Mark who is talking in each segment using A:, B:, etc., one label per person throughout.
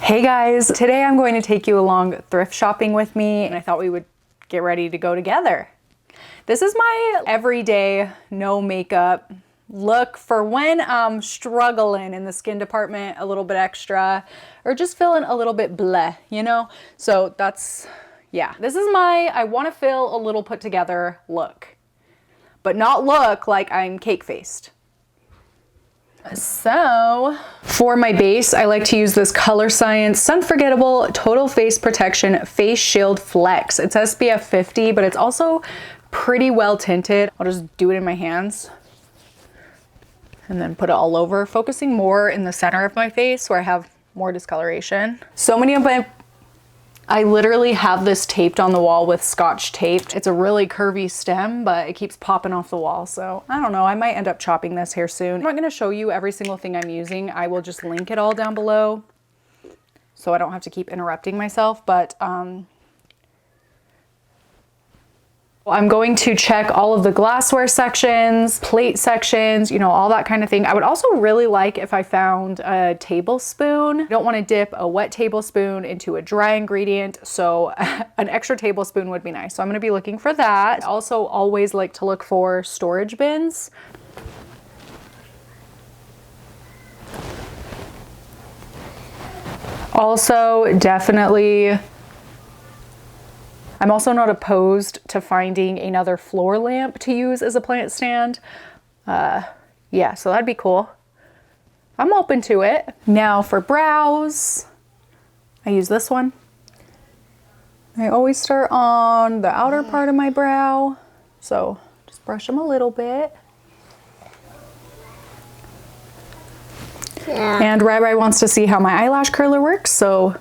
A: Hey guys, today I'm going to take you along thrift shopping with me, and I thought we would get ready to go together. This is my everyday no makeup look for when I'm struggling in the skin department a little bit extra or just feeling a little bit bleh, you know? So that's, yeah, this is my I want to feel a little put together look, but not look like I'm cake faced. So for my base, I like to use this Color Science Unforgettable Total Face Protection Face Shield Flex. It's SPF 50, but it's also pretty well tinted. I'll just do it in my hands and then put it all over, focusing more in the center of my face where I have more discoloration. So many of I literally have this taped on the wall with Scotch tape. It's a really curvy stem, but it keeps popping off the wall. So I don't know, I might end up chopping this hair soon. I'm not gonna show you every single thing I'm using. I will just link it all down below so I don't have to keep interrupting myself. But I'm going to check all of the glassware sections, plate sections, you know, all that kind of thing. I would also really like if I found a tablespoon. I don't want to dip a wet tablespoon into a dry ingredient, so an extra tablespoon would be nice. So I'm going to be looking for that. I also always like to look for storage bins. Also, definitely, I'm also not opposed to finding another floor lamp to use as a plant stand. Yeah, so that'd be cool. I'm open to it. Now for brows, I use this one. I always start on the outer part of my brow. So just brush them a little bit. Yeah. And Rai wants to see how my eyelash curler works, so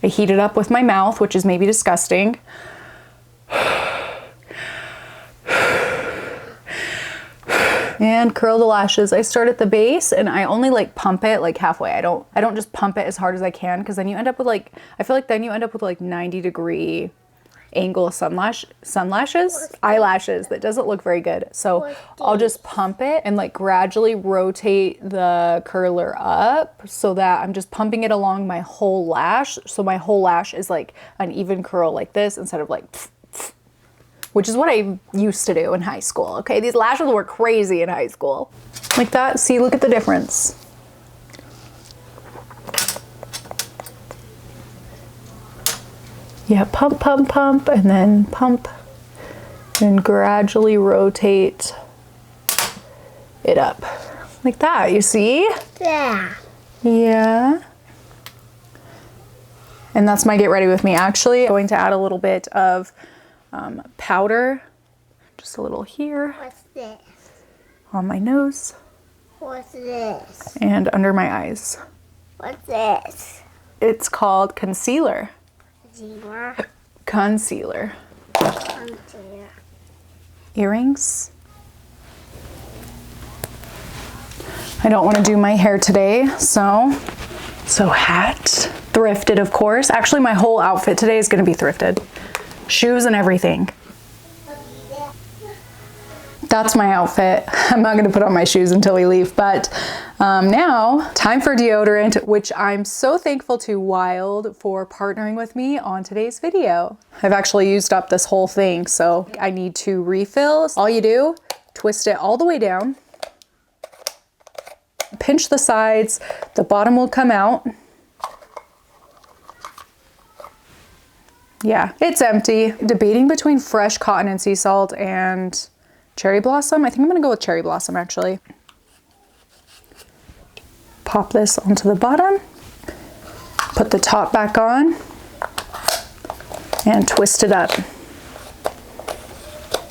A: I heat it up with my mouth, which is maybe disgusting. And curl the lashes. I start at the base and I only like pump it like halfway. I don't just pump it as hard as I can, because then you end up with like, I feel like then you end up with like 90-degree angle eyelashes that doesn't look very good. So I'll just pump it and like gradually rotate the curler up so that I'm just pumping it along my whole lash. So my whole lash is like an even curl like this instead of like, which is what I used to do in high school. Okay, these lashes were crazy in high school. Like that, see, look at the difference. Yeah, pump, pump, pump, and then pump, and gradually rotate it up. Like that, you see?
B: Yeah.
A: Yeah. And that's my get ready with me. Actually, I'm going to add a little bit of powder, just a little here.
B: What's this?
A: On my nose.
B: What's this?
A: And under my eyes.
B: What's this?
A: It's called concealer.
B: Concealer.
A: Concealer. Earrings. I don't want to do my hair today, so hat. Thrifted, of course. Actually, my whole outfit today is going to be thrifted. Shoes and everything. That's my outfit. I'm not gonna put on my shoes until we leave, but now time for deodorant, which I'm so thankful to Wild for partnering with me on today's video. I've actually used up this whole thing, so I need to refill. All you do, twist it all the way down, pinch the sides, the bottom will come out. Yeah, it's empty. Debating between fresh cotton and sea salt and cherry blossom. I think I'm gonna go with cherry blossom actually. Pop this onto the bottom, put the top back on, and twist it up.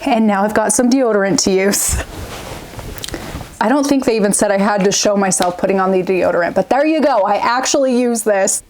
A: And now I've got some deodorant to use. I don't think they even said I had to show myself putting on the deodorant, but there you go. I actually use this.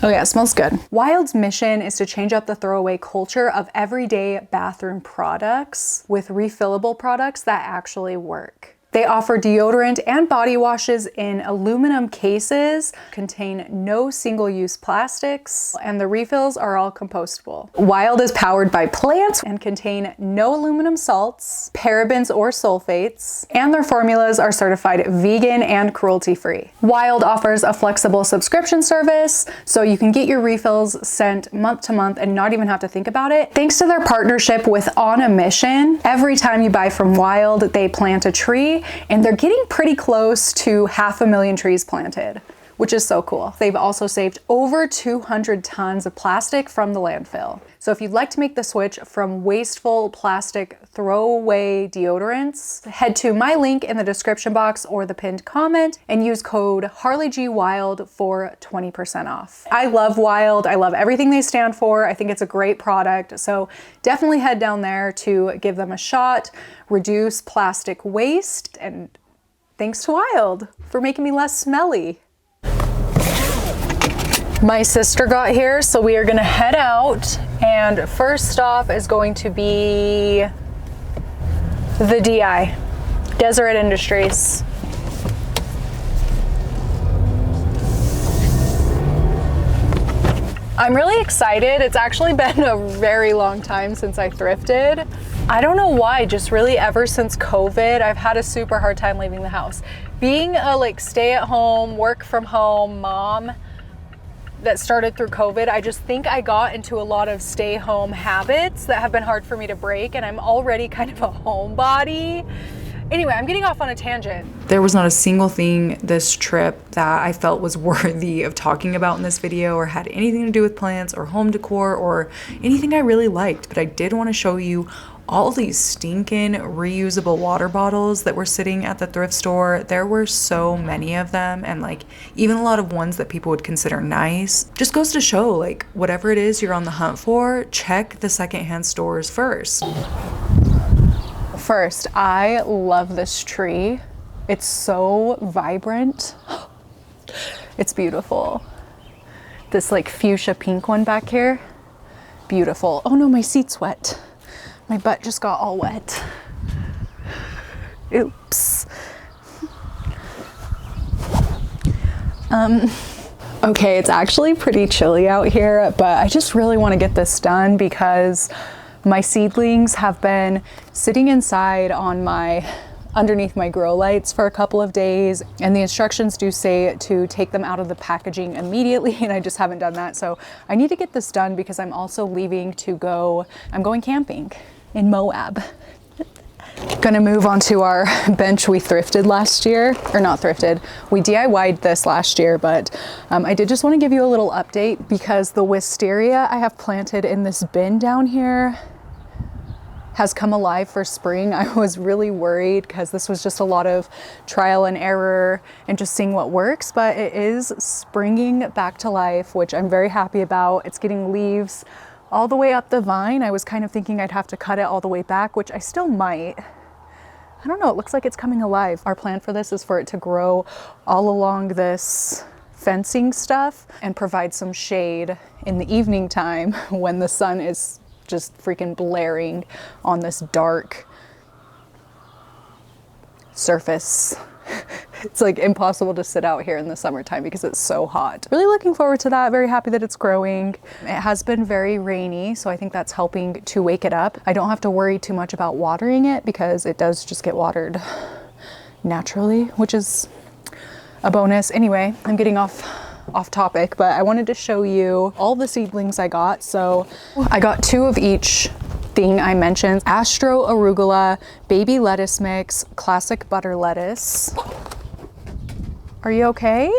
A: Oh yeah, it smells good. Wild's mission is to change up the throwaway culture of everyday bathroom products with refillable products that actually work. They offer deodorant and body washes in aluminum cases, contain no single-use plastics, and the refills are all compostable. Wild is powered by plants and contain no aluminum salts, parabens, or sulfates, and their formulas are certified vegan and cruelty-free. Wild offers a flexible subscription service, so you can get your refills sent month to month and not even have to think about it. Thanks to their partnership with On a Mission, every time you buy from Wild, they plant a tree, and they're getting pretty close to 500,000 trees planted, which is so cool. They've also saved over 200 tons of plastic from the landfill. So if you'd like to make the switch from wasteful plastic throwaway deodorants, head to my link in the description box or the pinned comment and use code HarliGWild for 20% off. I love Wild. I love everything they stand for. I think it's a great product. So definitely head down there to give them a shot, reduce plastic waste, and thanks to Wild for making me less smelly. My sister got here, so we are gonna head out, and first stop is going to be the DI, Deseret Industries. I'm really excited. It's actually been a very long time since I thrifted. I don't know why, just really ever since COVID, I've had a super hard time leaving the house. Being a stay at home, work from home mom that started through COVID, I just think I got into a lot of stay home habits that have been hard for me to break, and I'm already kind of a homebody. Anyway, I'm getting off on a tangent. There was not a single thing this trip that I felt was worthy of talking about in this video or had anything to do with plants or home decor or anything I really liked, but I did want to show you all these stinking reusable water bottles that were sitting at the thrift store. There were so many of them, and even a lot of ones that people would consider nice. Just goes to show, whatever it is you're on the hunt for, check the secondhand stores first. First, I love this tree. It's so vibrant. It's beautiful. This fuchsia pink one back here, beautiful. Oh no, my seat's wet. My butt just got all wet. Oops. Okay, it's actually pretty chilly out here, but I just really want to get this done because my seedlings have been sitting inside on underneath my grow lights for a couple of days, and the instructions do say to take them out of the packaging immediately, and I just haven't done that. So I need to get this done because I'm also leaving to go, I'm going camping in Moab. Gonna move on to our bench we thrifted last year, or not thrifted, we DIY'd this last year, but I did just want to give you a little update because the wisteria I have planted in this bin down here has come alive for spring. I was really worried because this was just a lot of trial and error and just seeing what works, but it is springing back to life, which I'm very happy about. It's getting leaves all the way up the vine. I was kind of thinking I'd have to cut it all the way back, which I still might. I don't know, it looks like it's coming alive. Our plan for this is for it to grow all along this fencing stuff and provide some shade in the evening time when the sun is just freaking blaring on this dark surface. It's impossible to sit out here in the summertime because it's so hot. Really looking forward to that. Very happy that it's growing. It has been very rainy, so I think that's helping to wake it up. I don't have to worry too much about watering it because it does just get watered naturally, which is a bonus. Anyway, I'm getting off topic, but I wanted to show you all the seedlings I got. So I got 2 of each thing I mentioned: Astro Arugula, baby lettuce mix, classic butter lettuce. Are you okay?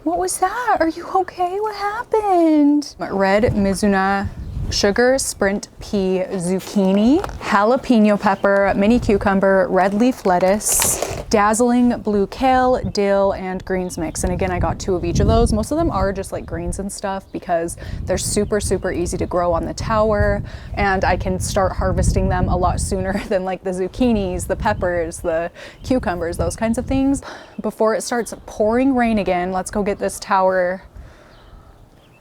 A: What was that? Are you okay? What happened? Red Mizuna sugar sprint pea zucchini, jalapeno pepper, mini cucumber, red leaf lettuce, dazzling blue kale, dill, and greens mix. And again, I got 2 of each of those. Most of them are just greens and stuff because they're super, super easy to grow on the tower, and I can start harvesting them a lot sooner than the zucchinis, the peppers, the cucumbers, those kinds of things. Before it starts pouring rain again, let's go get this tower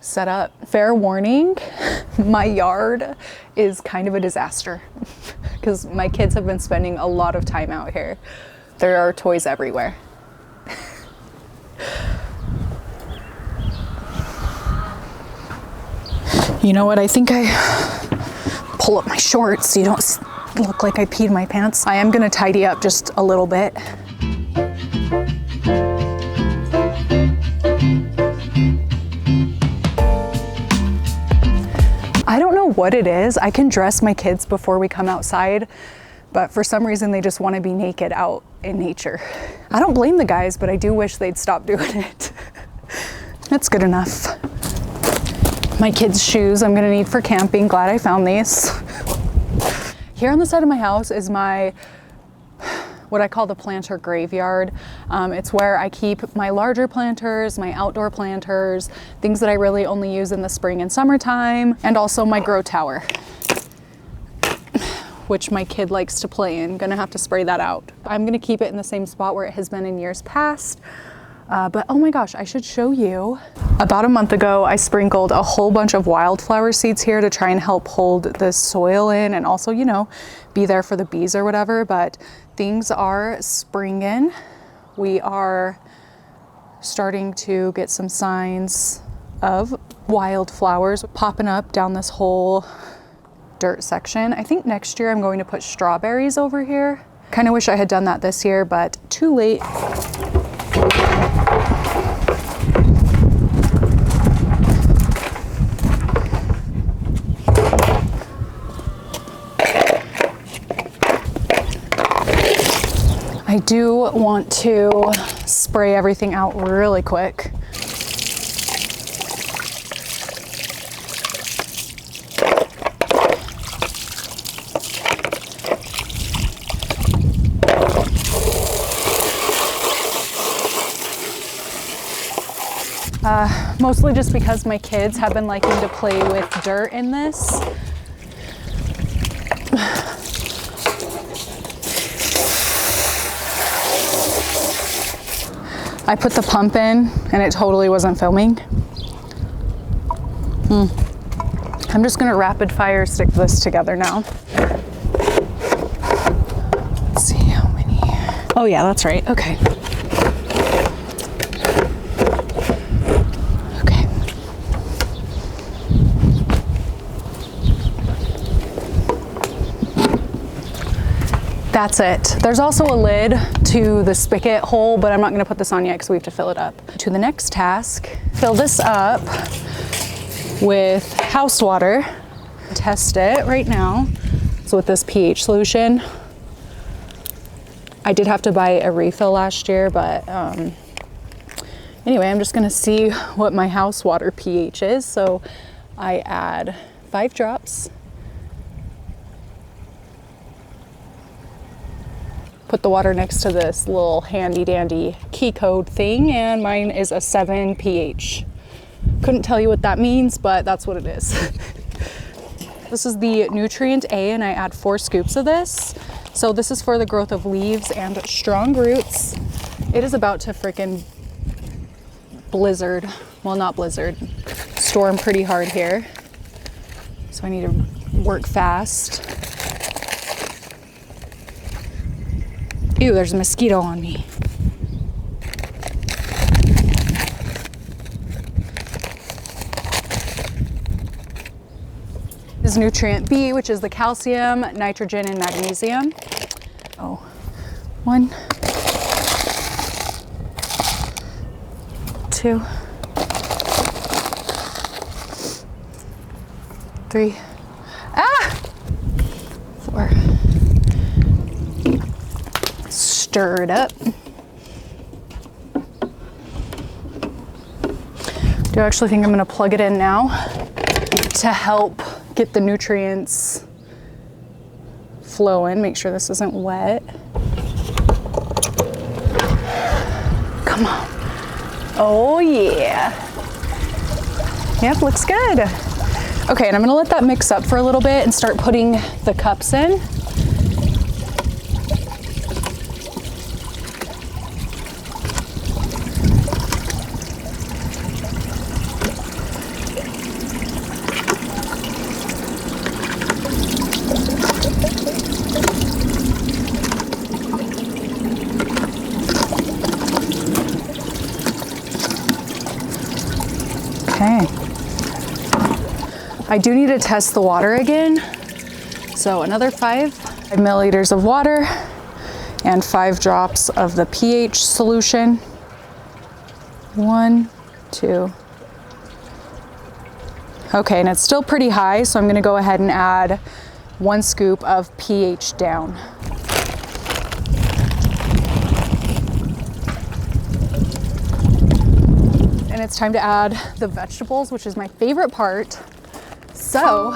A: set up. Fair warning, my yard is kind of a disaster because my kids have been spending a lot of time out here. There are toys everywhere. You know what? I think I pull up my shorts so you don't look like I peed my pants. I am gonna tidy up just a little bit. I don't know what it is. I can dress my kids before we come outside, but for some reason they just want to be naked out in nature. I don't blame the guys, but I do wish they'd stop doing it. That's good enough. My kids' shoes I'm gonna need for camping. Glad I found these. Here on the side of my house is my, what I call the planter graveyard. It's where I keep my larger planters, my outdoor planters, things that I really only use in the spring and summertime, and also my grow tower, which my kid likes to play in. Gonna have to spray that out. I'm gonna keep it in the same spot where it has been in years past. But oh my gosh, I should show you. About a month ago, I sprinkled a whole bunch of wildflower seeds here to try and help hold the soil in and also, you know, be there for the bees or whatever, but things are springing. We are starting to get some signs of wildflowers popping up down this whole dirt section. I think next year I'm going to put strawberries over here. Kind of wish I had done that this year, but too late. I do want to spray everything out really quick. Mostly just because my kids have been liking to play with dirt in this. I put the pump in and it totally wasn't filming. I'm just gonna rapid fire stick this together now. Let's see how many. Oh yeah, that's right, okay. That's it. There's also a lid to the spigot hole, but I'm not gonna put this on yet because we have to fill it up. To the next task, fill this up with house water. Test it right now. So with this pH solution, I did have to buy a refill last year, but anyway, I'm just gonna see what my house water pH is. So I add 5 drops. Put the water next to this little handy dandy key code thing, and mine is a 7 pH. Couldn't tell you what that means, but that's what it is. This is the nutrient A, and I add 4 scoops of this. So this is for the growth of leaves and strong roots. It is about to frickin' blizzard. Well, not blizzard, storm pretty hard here. So I need to work fast. Ew, there's a mosquito on me. This is nutrient B, which is the calcium, nitrogen, and magnesium. Oh, 1, 2, 3, 4. Stir it up. Do I actually think I'm gonna plug it in now to help get the nutrients flowing. Make sure this isn't wet. Come on. Oh yeah. Yep, looks good. Okay, and I'm gonna let that mix up for a little bit and start putting the cups in. Okay. I do need to test the water again. So another 5 milliliters of water and 5 drops of the pH solution. 1, 2. Okay, and it's still pretty high, so I'm gonna go ahead and add 1 scoop of pH down. And it's time to add the vegetables, which is my favorite part. So,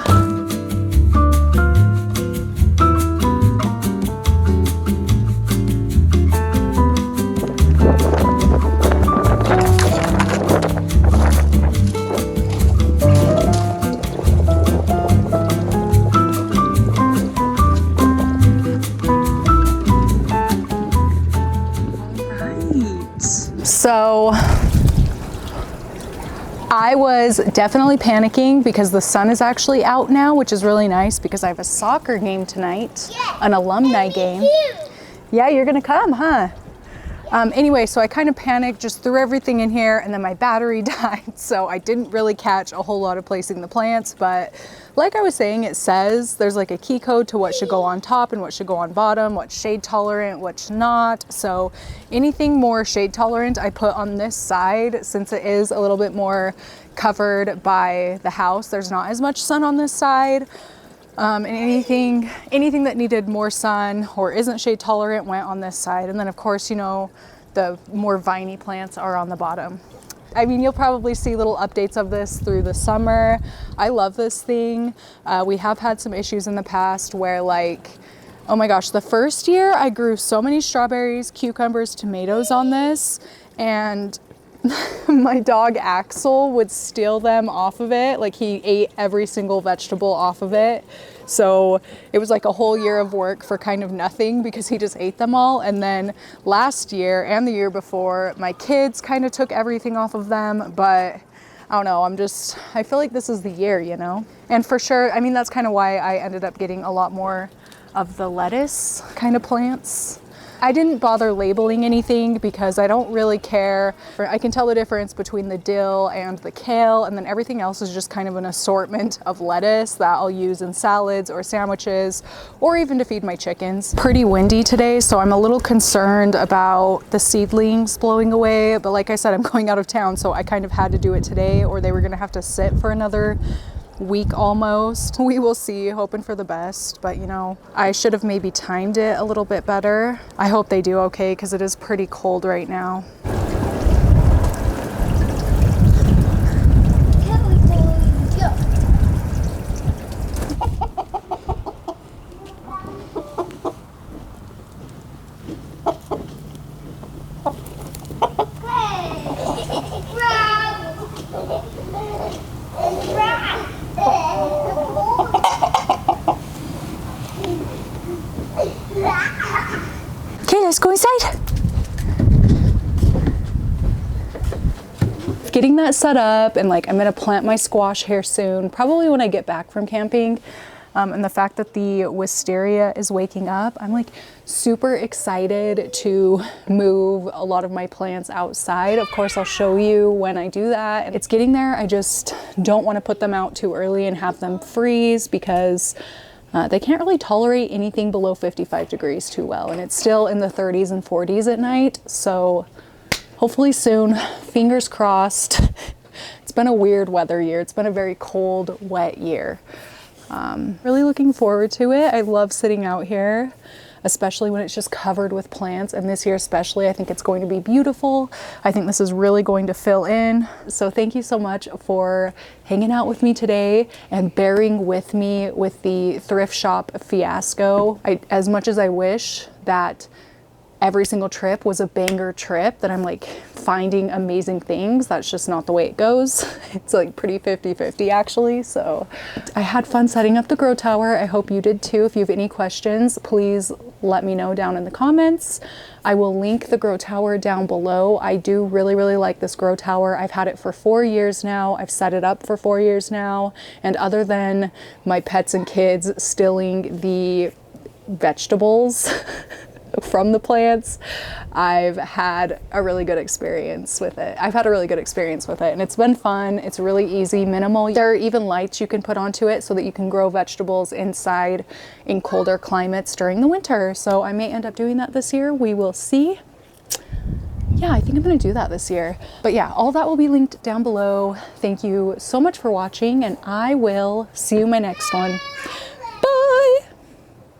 A: So I was definitely panicking because the sun is actually out now, which is really nice because I have a soccer game tonight, an alumni game. Yeah, you're gonna come, huh? Anyway, so I kind of panicked, just threw everything in here, and then my battery died, so I didn't really catch a whole lot of placing the plants. But like I was saying, it says there's like a key code to what should go on top and what should go on bottom, what's shade tolerant, what's not. So anything more shade tolerant I put on this side, since it is a little bit more covered by the house. There's not as much sun on this side. And anything that needed more sun or isn't shade tolerant went on this side. And then of course, you know, the more viney plants are on the bottom. I mean, you'll probably see little updates of this through the summer. I love this thing. We have had some issues in the past where, like, oh my gosh, the first year I grew so many strawberries, cucumbers, tomatoes on this, and my dog Axel would steal them off of it. Like, he ate every single vegetable off of it. So it was like a whole year of work for kind of nothing because he just ate them all. And then last year and the year before, my kids kind of took everything off of them. But I don't know, I feel like this is the year, you know? And for sure, I mean, that's kind of why I ended up getting a lot more of the lettuce kind of plants. I didn't bother labeling anything because I don't really care. I can tell the difference between the dill and the kale, and then everything else is just kind of an assortment of lettuce that I'll use in salads or sandwiches or even to feed my chickens. Pretty windy today, so I'm a little concerned about the seedlings blowing away, but like I said, I'm going out of town, so I kind of had to do it today or they were gonna have to sit for another week almost. We will see, hoping for the best, but you know, I should have maybe timed it a little bit better. I hope they do okay because it is pretty cold right now. Okay, let's go inside. Getting that set up, and like I'm gonna plant my squash here soon, probably when I get back from camping. And the fact that the wisteria is waking up, I'm like super excited to move a lot of my plants outside. Of course, I'll show you when I do that. It's getting there. I just don't want to put them out too early and have them freeze because they can't really tolerate anything below 55 degrees too well. And it's still in the 30s and 40s at night. So hopefully soon, fingers crossed. It's been a weird weather year. It's been a very cold, wet year. Really looking forward to it. I love sitting out here, especially when it's just covered with plants. And this year especially, I think it's going to be beautiful. I think this is really going to fill in. So thank you so much for hanging out with me today and bearing with me with the thrift shop fiasco. As much as I wish that every single trip was a banger trip, that I'm like finding amazing things, that's just not the way it goes. It's like pretty 50-50 actually. So I had fun setting up the grow tower. I hope you did too. If you have any questions, please let me know down in the comments. I will link the grow tower down below. I do really like this grow tower. I've had it for 4 years now. I've set it up for 4 years now. And other than my pets and kids stealing the vegetables, from the plants. I've had a really good experience with it. And it's been fun. It's really easy, minimal. There are even lights you can put onto it so that you can grow vegetables inside in colder climates during the winter. So I may end up doing that this year. We will see. Yeah, I think I'm gonna do that this year. But yeah, all that will be linked down below. Thank you so much for watching, and I will see you in my next one.